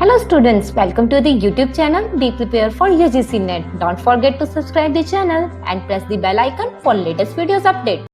Hello students, welcome to the YouTube channel. Be prepared for UGC NET. Don't forget to subscribe the channel and press the bell icon for latest videos update.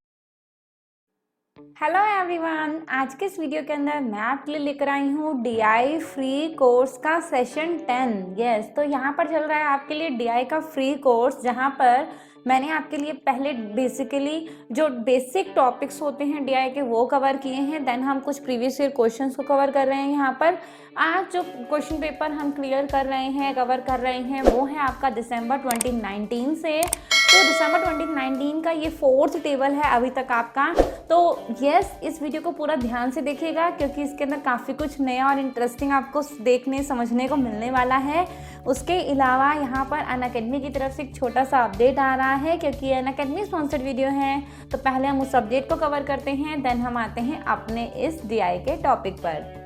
Hello everyone, आज के इस video के अंदर मैं आपके लिए लेकर आई हूँ DI फ्री कोर्स का सेशन 10। यस, तो यहाँ पर चल रहा है आपके लिए DI का फ्री कोर्स, जहाँ पर मैंने आपके लिए पहले बेसिकली जो बेसिक टॉपिक्स होते हैं DI के वो कवर किए हैं। देन हम कुछ प्रीवियस ईयर क्वेश्चंस को कवर कर रहे हैं। यहाँ पर आज जो क्वेश्चन पेपर हम क्लियर कर रहे हैं, कवर कर रहे हैं, वो है आपका दिसंबर 2019 से। तो दिसंबर 2019 का ये 4th टेबल है अभी तक आपका। तो यस, इस वीडियो को पूरा ध्यान से देखिएगा, क्योंकि इसके अंदर काफ़ी कुछ नया और इंटरेस्टिंग आपको देखने समझने को मिलने वाला है। उसके अलावा यहाँ पर अनअकैडमी की तरफ से एक छोटा सा अपडेट आ रहा है, क्योंकि अनअकैडमी स्पॉन्सर्ड वीडियो है। तो पहले हम उस अपडेट को कवर करते हैं, देन हम आते हैं अपने इस DI के टॉपिक पर।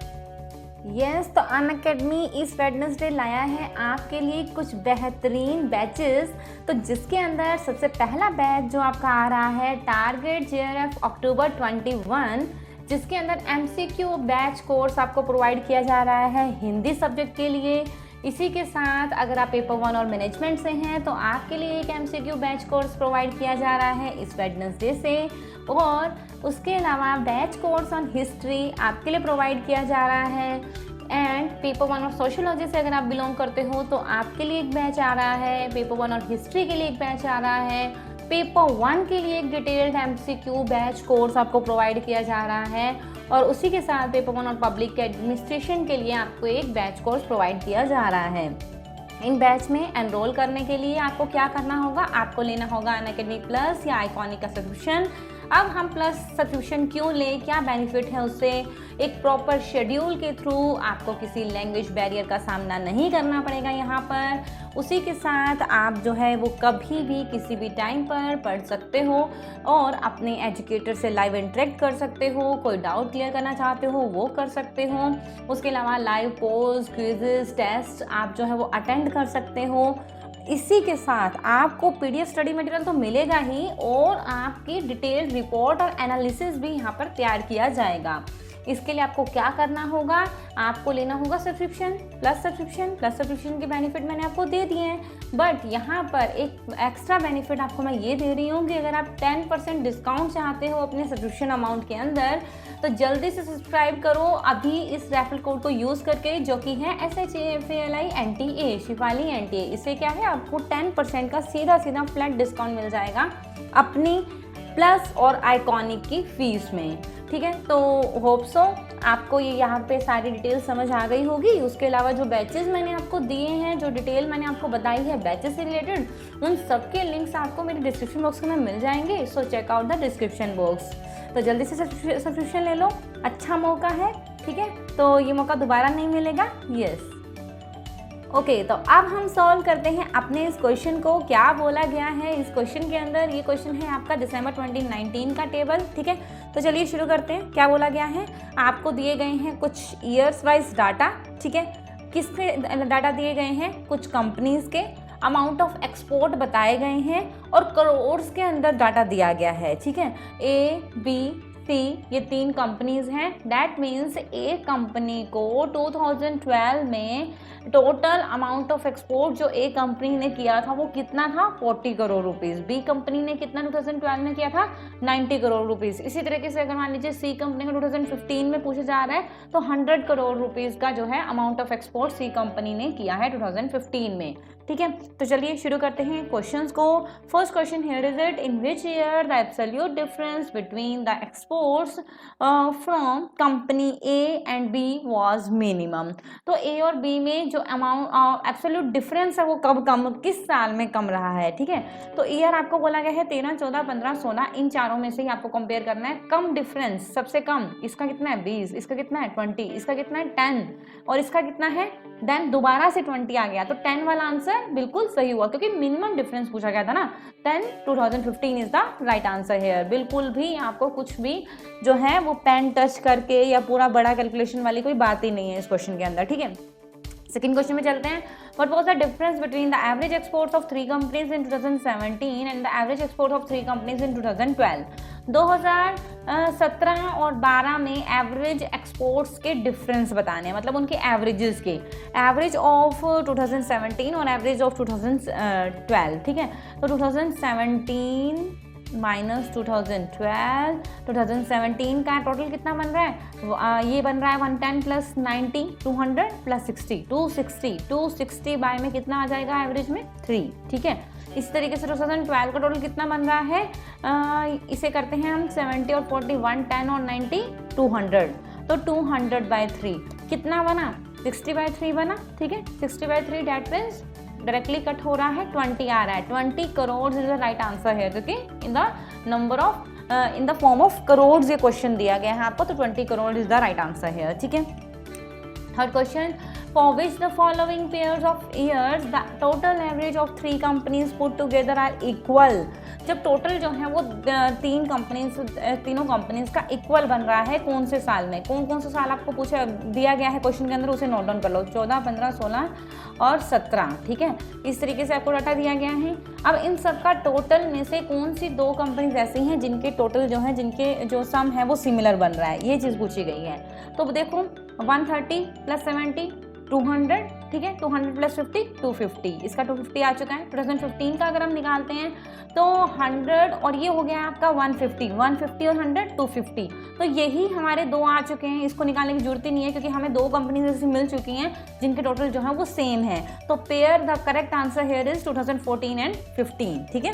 यस, तो अनअकैडमी इस वेडनेसडे लाया है आपके लिए कुछ बेहतरीन बैचेस। तो जिसके अंदर सबसे पहला बैच जो आपका आ रहा है टारगेट JRF अक्टूबर 21, जिसके अंदर MCQ बैच कोर्स आपको प्रोवाइड किया जा रहा है हिंदी सब्जेक्ट के लिए। इसी के साथ अगर आप पेपर 1 और मैनेजमेंट से हैं तो आपके लिए एक MCQ बैच कोर्स प्रोवाइड किया जा रहा है इस वेडनेसडे से। और उसके अलावा बैच कोर्स ऑन हिस्ट्री आपके लिए प्रोवाइड किया जा रहा है। एंड पेपर 1 और सोशियोलॉजी से अगर आप बिलोंग करते हो तो आपके लिए एक बैच आ रहा है। पेपर 1 और हिस्ट्री के लिए एक बैच आ रहा है। पेपर 1 के लिए एक डिटेल्ड MCQ बैच कोर्स आपको प्रोवाइड किया जा रहा है। और उसी के साथ पेपर 1 और पब्लिक एडमिनिस्ट्रेशन के लिए आपको एक बैच कोर्स प्रोवाइड किया जा रहा है। इन बैच में एनरोल करने के लिए आपको क्या करना होगा, आपको लेना होगा अनअकैडमी प्लस या आइकॉनिक का सब्सक्रिप्शन। अब हम प्लस सब्सक्रिप्शन क्यों लें, क्या बेनिफिट है उससे? एक प्रॉपर शेड्यूल के थ्रू आपको किसी लैंग्वेज बैरियर का सामना नहीं करना पड़ेगा यहाँ पर। उसी के साथ आप जो है वो कभी भी किसी भी टाइम पर पढ़ सकते हो और अपने एजुकेटर से लाइव इंटरेक्ट कर सकते हो। कोई डाउट क्लियर करना चाहते हो वो कर सकते हो। उसके अलावा लाइव पोल्स, क्विजेस, टेस्ट आप जो है वो अटेंड कर सकते हो। इसी के साथ आपको PDF स्टडी मटेरियल तो मिलेगा ही, और आपकी डिटेल्ड रिपोर्ट और एनालिसिस भी यहाँ पर तैयार किया जाएगा। इसके लिए आपको क्या करना होगा, आपको लेना होगा सब्सक्रिप्शन प्लस सब्सक्रिप्शन के बेनिफिट मैंने आपको दे दिए हैं। बट यहाँ पर एक एक्स्ट्रा बेनिफिट आपको मैं ये दे रही हूँ कि अगर आप 10% डिस्काउंट चाहते हो अपने सब्सक्रिप्शन अमाउंट के अंदर, तो जल्दी से सब्सक्राइब करो अभी इस रेफरल कोड को यूज़ करके, जो कि है SHAFALI NTA, शिफाली NTA। इससे क्या है, आपको 10% का सीधा फ्लैट डिस्काउंट मिल जाएगा अपनी प्लस और आइकॉनिक की फीस में। ठीक है, तो होप सो आपको ये यहाँ पे सारी डिटेल समझ आ गई होगी। उसके अलावा जो बैचेस मैंने आपको दिए हैं, जो डिटेल मैंने आपको बताई है बैचेस से रिलेटेड, उन सबके लिंक्स आपको मेरे डिस्क्रिप्शन बॉक्स में मिल जाएंगे। So check out the description box. तो जल्दी से सब्सक्रिप्शन ले लो, अच्छा मौका है। ठीक है, तो ये मौका दोबारा नहीं मिलेगा। यस, ओके, तो अब हम सॉल्व करते हैं अपने इस क्वेश्चन को। क्या बोला गया है इस क्वेश्चन के अंदर? ये क्वेश्चन है आपका दिसंबर 2019 का टेबल। ठीक है, तो चलिए शुरू करते हैं। क्या बोला गया है, आपको दिए गए हैं कुछ ईयर्स वाइज डाटा। ठीक है, किसके डाटा दिए गए हैं? कुछ कंपनीज के अमाउंट ऑफ एक्सपोर्ट बताए गए हैं और करोड़्स के अंदर डाटा दिया गया है। ठीक है, A, B, C ये 3 कंपनीज हैं। डैट मीन्स A कंपनी को 2012 में टोटल अमाउंट ऑफ एक्सपोर्ट जो A कंपनी ने किया था वो कितना था? 40 करोड़ रुपीस। B कंपनी ने कितना 2012 में किया था? 90 करोड़ रुपीस। इसी तरीके से अगर मान लीजिए C कंपनी को 2015 में पूछा जा रहा है तो 100 करोड़ रुपीस का जो है amount of export C company ने किया है 2015 में। ठीक है, तो चलिए शुरू करते हैं क्वेश्चंस को। First question here is it, in which year the absolute difference between the exports from company A and B was minimum. तो A और B में जो अमाउंट एब्सोल्यूट डिफरेंस है वो कब कम, किस साल में कम रहा है? ठीक है, तो ईयर आपको बोला गया है 13, 14, 15, 16, इन चारों में से ही आपको कंपेयर करना है। कम डिफरेंस सबसे कम इसका कितना है? 20, इसका कितना है? 20, इसका कितना है? 10, और इसका कितना है? देन दोबारा से 20 आ गया, तो 10 वाला आंसर बिल्कुल सही हुआ, क्योंकि मिनिमम डिफरेंस पूछा गया था ना। 10 2015 is the right answer here. बिल्कुल भी आपको कुछ भी जो है वो पेन टच करके या पूरा बड़ा कैलकुलेशन वाली कोई बात ही नहीं है इस क्वेश्चन के अंदर। ठीक है, सेकंड क्वेश्चन में चलते हैं। What was the difference between the average exports of 3 companies in 2017 and the average exports of 3 companies in 2012? 2017 और 12 में एवरेज एक्सपोर्ट्स के डिफरेंस बताने हैं, मतलब उनके एवरेजेस के, एवरेज ऑफ 2017 और एवरेज ऑफ 2012, ठीक है। तो 2017 माइनस 2012, 2017 का टोटल कितना बन रहा है, ये बन रहा है 110 प्लस 90, 200 प्लस 60, 260 बाय में कितना आ जाएगा एवरेज में 3, ठीक है। इस तरीके से 2012 का टोटल कितना बन रहा है, इसे करते हैं हम 70 और 40, 110 और 90, 200, तो 200 बाय 3 कितना बना, 60 बाय 3 बना, ठीक है। 60 by 3 that means directly cut हो रहा है, 20 आ रहा है, 20 crore is the right answer है, क्योंकि in the number of in the form of crore ये क्वेश्चन दिया गया है आपको, तो 20 crore is the right answer है, ठीक है। Third question, for which the following pairs of years the total average of 3 companies put together are equal। जब टोटल जो है वो तीनों कंपनीज का इक्वल बन रहा है, कौन से साल में, कौन कौन से साल आपको पूछा दिया गया है क्वेश्चन के अंदर, उसे नोट डाउन कर लो, 14, 15, 16 और 17, ठीक है। इस तरीके से आपको डाटा दिया गया है। अब इन सब का टोटल में से कौन सी 2 कंपनीज ऐसी हैं जिनके टोटल जो है, जिनके जो सम है वो सिमिलर बन रहा है, ये चीज़ पूछी गई है। तो देखो 130 प्लस 70 200, ठीक है, 200 प्लस 50 250, इसका 250 आ चुका है। 2015 का अगर हम निकालते हैं तो 100 और ये हो गया आपका 150 और 100 250, तो यही हमारे 2 आ चुके हैं, इसको निकालने की जरूरत ही नहीं है क्योंकि हमें 2 कंपनी ऐसी मिल चुकी हैं जिनके टोटल जो है वो सेम है। तो pair the correct answer here is 2014 and 15, ठीक है,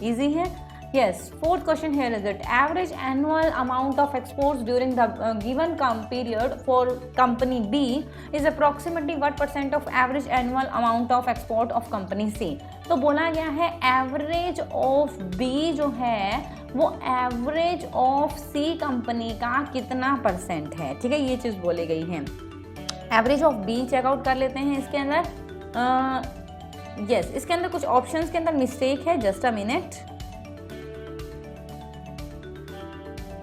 ईजी है। Yes, fourth question here is it, average annual amount of exports during the given period for company B is approximately what % of average annual amount of export of company C। तो बोला गया है average of B जो है वो average of C company का कितना % है, ठीक है, ये चीज़ बोली गई है। एवरेज ऑफ B चेकआउट कर लेते हैं इसके अंदर। यस, इसके अंदर कुछ ऑप्शंस के अंदर मिस्टेक है, जस्ट अ मिनट।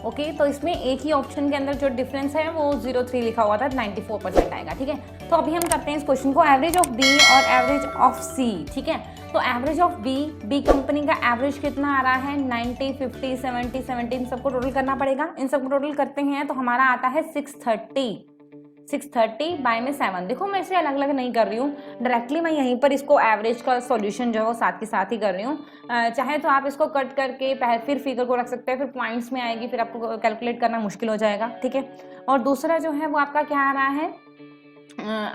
ओके, तो इसमें एक ही ऑप्शन के अंदर जो डिफरेंस है वो 03 लिखा हुआ था, 94% आएगा, ठीक है। तो अभी हम करते हैं इस क्वेश्चन को, एवरेज ऑफ बी और एवरेज ऑफ सी, ठीक है। तो एवरेज ऑफ बी कंपनी का एवरेज कितना आ रहा है, 90, 50, 70, 70, इन सबको टोटल करना पड़ेगा। इन सबको टोटल करते हैं तो हमारा आता है 630 बाय में 7। देखो मैं इसे अलग अलग नहीं कर रही हूँ, डायरेक्टली मैं यहीं पर इसको एवरेज का सॉल्यूशन जो है वो साथ के साथ ही कर रही हूँ। चाहे तो आप इसको कट करके फिर फिगर को रख सकते हैं, फिर पॉइंट्स में आएगी, फिर आपको कैलकुलेट करना मुश्किल हो जाएगा, ठीक है। और दूसरा जो है वो आपका क्या आ रहा है,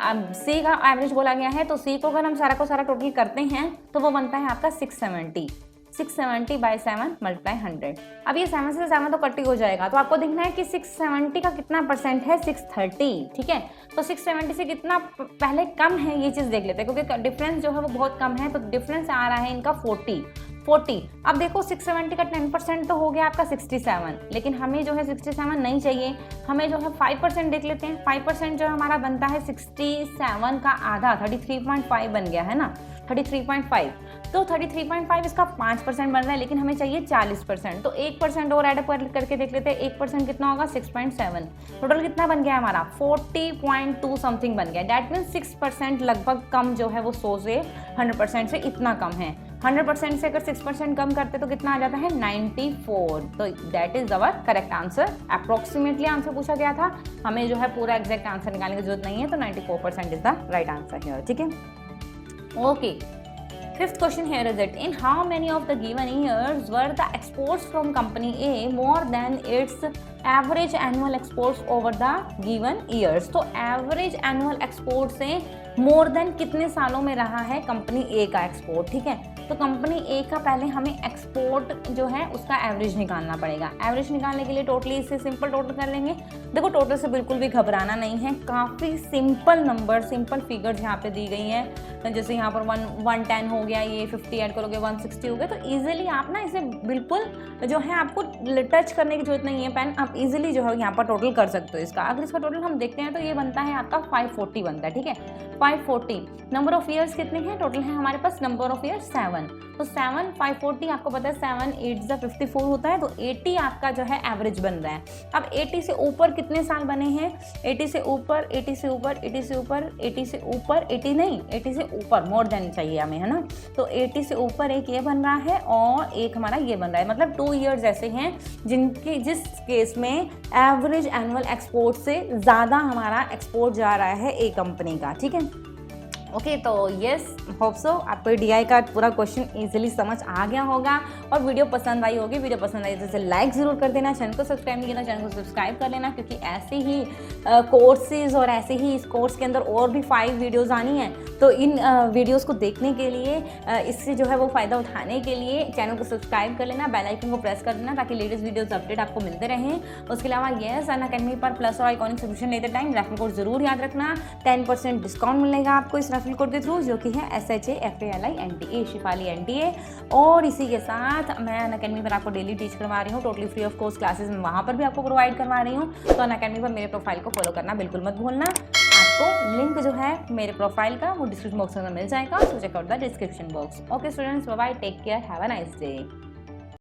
अब सी का एवरेज बोला गया है, तो सी को अगर हम सारा को सारा टोटल करते हैं तो वो बनता है आपका 670 बाय 7 मल्टीप्लाई 100। अब ये 7 से 7 तो कट ही हो जाएगा, तो आपको देखना है कि 670 का कितना % है, 630, ठीक है। तो 670 से कितना पहले कम है ये चीज़ देख लेते हैं, क्योंकि डिफरेंस जो है वो बहुत कम है। तो डिफरेंस आ रहा है इनका 40। अब देखो 670 का 10% तो हो गया आपका 67, लेकिन हमें जो है 67 नहीं चाहिए, हमें जो है 5% देख लेते हैं। 5% जो हमारा बनता है 67 का आधा, 33.5 बन गया है ना, 33.5। तो 33.5 इसका 5% बन रहा है, लेकिन हमें चाहिए 40%, तो 1% और ऐड करके देख लेते हैं। 1% कितना होगा, 6.7। टोटल कितना बन गया हमारा, 40.2 समथिंग बन गया। डैट मीन्स 6% लगभग कम जो है वो 100 से 100% से इतना कम है। 100% से अगर 6% कम करते तो कितना आ जाता है, 94। तो that is our correct answer. Approximately answer पूछा गया था, हमें जो है पूरा एग्जैक्ट आंसर निकालने की जरूरत नहीं है, तो 94% is the right answer here, ठीक है। Okay, fifth question here is it, in how many of the given years were the exports from company A more than its average annual exports over the given years। तो average annual export से more than कितने सालों में रहा है company A का export, ठीक है। तो कंपनी ए का पहले हमें एक्सपोर्ट जो है उसका एवरेज निकालना पड़ेगा। एवरेज निकालने के लिए टोटली इससे सिंपल टोटल कर लेंगे। देखो टोटल से बिल्कुल भी घबराना नहीं है, काफ़ी सिंपल नंबर, सिंपल फिगर्स यहाँ पे दी गई हैं। जैसे यहाँ पर 110 हो गया, ये 50 ऐड करोगे 160 हो गया। तो ईजिली आप ना इसे बिल्कुल जो है आपको टच करने की जरूरत नहीं है पेन, आप इजीली जो है यहाँ पर टोटल कर सकते हो इसका। अगर इसका टोटल हम देखते हैं तो ये बनता है आपका 540 बनता है, ठीक है। 540। नंबर ऑफ ईयर्स कितने हैं टोटल है हमारे पास? Number of years 7। तो 7 540 आपको पता है 7 8 ज़ा 54 होता है, तो 80 आपका जो है एवरेज बन रहा है। अब 80 से ऊपर कितने साल बने हैं? 80 से ऊपर 80 से ऊपर 80 से ऊपर 80 से ऊपर 80 नहीं 80 से ऊपर मोर देन चाहिए हमें, है ना। तो 80 से ऊपर एक ये बन रहा है और एक हमारा ये बन रहा है, मतलब 2 ईयर्स ऐसे हैं जिस केस में एवरेज एनुअल एक्सपोर्ट से ज़्यादा हमारा एक्सपोर्ट जा रहा है एक कंपनी का, ठीक है। ओके तो यस होप सो आपको DI का पूरा क्वेश्चन इजीली समझ आ गया होगा और वीडियो पसंद आई होगी। वीडियो पसंद आई तो इसे लाइक ज़रूर कर देना, चैनल को सब्सक्राइब नहीं किया चैनल को सब्सक्राइब कर लेना, क्योंकि ऐसे ही कोर्सेज और ऐसे ही इस कोर्स के अंदर और भी 5 वीडियोज़ आनी है। तो इन वीडियोज़ को देखने के लिए इससे जो है वो फ़ायदा उठाने के लिए चैनल को सब्सक्राइब कर लेना, बेल आइकन को प्रेस कर देना ताकि लेटेस्ट वीडियोस अपडेट आपको मिलते रहें। उसके अलावा येस अनअकैडमी पर प्लस और आइकॉनिक सब्सक्रिप्शन लेते टाइम रेफरल कोड जरूर याद रखना, 10% डिस्काउंट मिलेगा आपको इस रेफरल कोड के थ्रू, जो कि है SHAFALI शिफाली NTA। और इसी के साथ मैं अनअकैडमी पर आपको डेली टीच करवा रही हूँ, totally free of cost classes मैं वहाँ पर भी आपको प्रोवाइड करवा रही हूँ। तो अनअकैडमी पर मेरे प्रोफाइल को फॉलो करना बिल्कुल मत भूलना। आपको लिंक जो है मेरे प्रोफाइल का वो डिस्क्रिप्शन बॉक्स में मिल जाएगा, so check out the description box. Okay students, bye bye, take care, have a nice day.